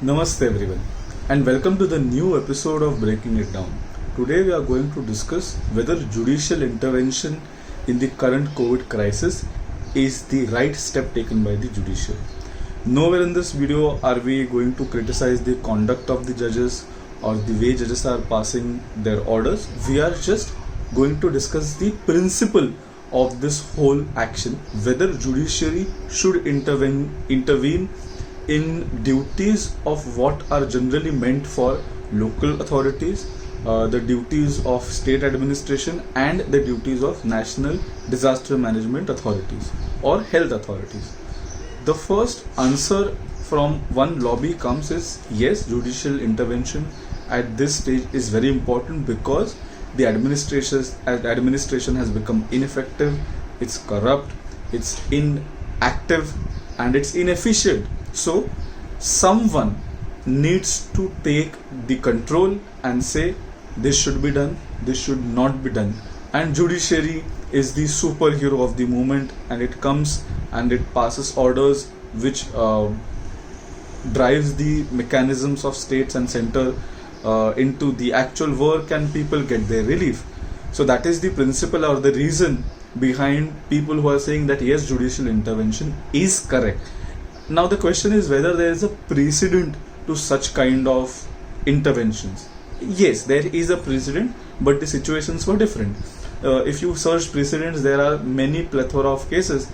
Namaste everyone and welcome to the new episode of Breaking It Down. Today we are going to discuss whether judicial intervention in the current COVID crisis is the right step taken by the judiciary. Nowhere in this video are we going to criticize the conduct of the judges or the way judges are passing their orders. We are just going to discuss the principle of this whole action, whether judiciary should intervene in duties of what are generally meant for local authorities, the duties of state administration and the duties of national disaster management authorities or health authorities. The first answer from one lobby comes is yes, judicial intervention at this stage is very important because the administration has become ineffective, it's corrupt, it's inactive and it's inefficient. So someone needs to take the control and say this should be done, this should not be done, and judiciary is the superhero of the moment, and it comes and it passes orders which drives the mechanisms of states and center into the actual work, and people get their relief. So that is the principle or the reason behind people who are saying that yes, judicial intervention is correct. Now the question is whether there is a precedent to such kind of interventions. Yes, there is a precedent, but the situations were different. If you search precedents, there are many plethora of cases,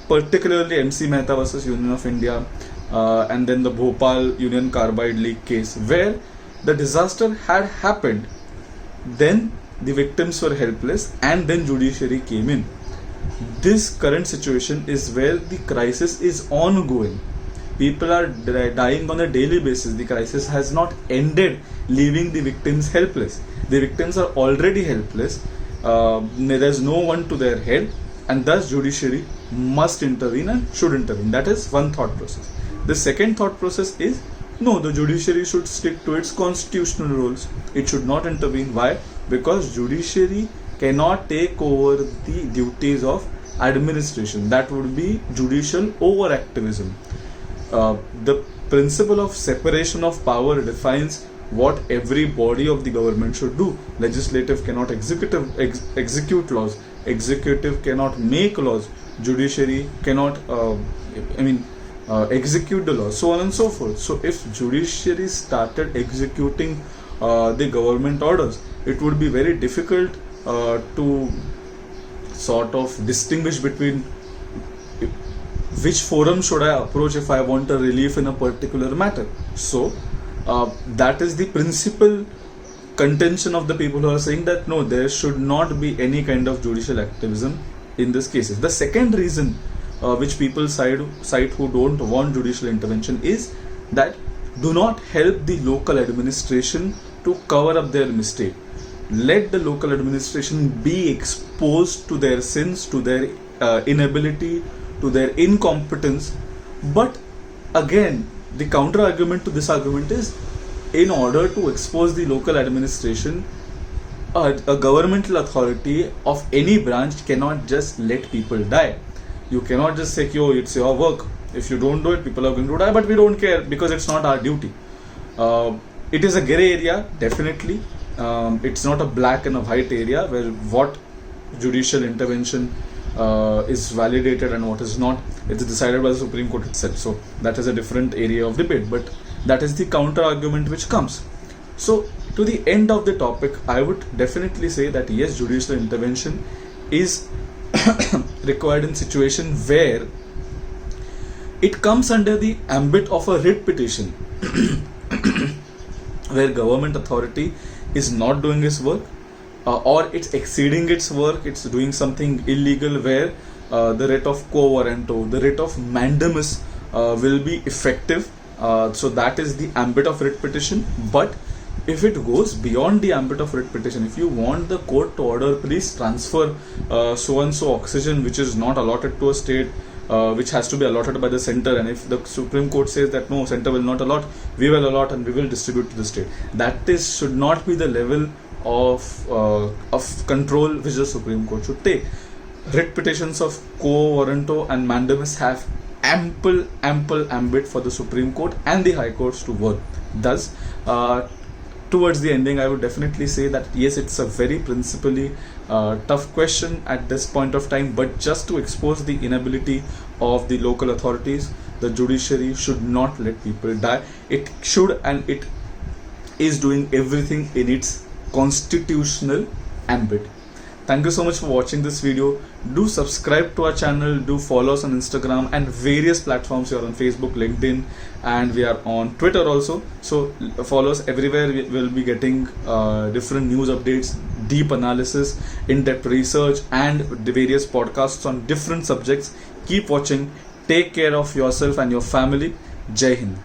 particularly MC Mehta versus Union of India, and then the Bhopal Union Carbide leak case, where the disaster had happened, then the victims were helpless, and then judiciary came in. This current situation is where the crisis is ongoing. People are dying on a daily basis. The crisis has not ended, leaving the victims helpless. The victims are already helpless. There is no one to their head, and thus judiciary must intervene and should intervene. That is one thought process. The second thought process is no, the judiciary should stick to its constitutional roles. It should not intervene. Why? Because judiciary cannot take over the duties of administration. That would be judicial overactivism. The principle of separation of power defines what every body of the government should do. Legislative cannot execute laws. Executive cannot make laws. Judiciary cannot execute the law, so on and so forth. So if judiciary started executing the government orders, it would be very difficult to sort of distinguish between which forum should I approach if I want a relief in a particular matter. So that is the principal contention of the people who are saying that no, there should not be any kind of judicial activism in this cases. The second reason which people cite who don't want judicial intervention is that do not help the local administration to cover up their mistake. Let the local administration be exposed to their sins, to their inability, to their incompetence. But again, the counter argument to this argument is, in order to expose the local administration, a governmental authority of any branch cannot just let people die. You cannot just say, yo, it's your work. If you don't do it, people are going to die, but we don't care because it's not our duty. It is a gray area, definitely. It's not a black and a white area where what judicial intervention is validated and what is not. It's decided by the Supreme Court itself. So that is a different area of debate, but that is the counter argument which comes. So to the end of the topic, I would definitely say that yes, judicial intervention is required in situation where it comes under the ambit of a writ petition where government authority is not doing its work, or it's exceeding its work, it's doing something illegal, where the writ of quo warranto, the writ of mandamus will be effective. So that is the ambit of writ petition. But if it goes beyond the ambit of writ petition, if you want the court to order, please transfer so and so oxygen which is not allotted to a state, which has to be allotted by the center, and if the Supreme Court says that no, center will not allot, we will allot and we will distribute to the state, that is should not be the level of control which the Supreme Court should take. Writ petitions of quo warranto and mandamus have ample ambit for the Supreme Court and the High Courts to work. Thus, towards the ending, I would definitely say that yes, it's a very principally tough question at this point of time, but just to expose the inability of the local authorities, the judiciary should not let people die. It should, and it is doing everything in its constitutional ambit. Thank you so much for watching this video. Do subscribe to our channel, do follow us on Instagram and various platforms. We are on Facebook, LinkedIn, and we are on Twitter also. So follow us everywhere. We will be getting different news updates, deep analysis, in-depth research, and the various podcasts on different subjects. Keep watching. Take care of yourself and your family. Jai Hind.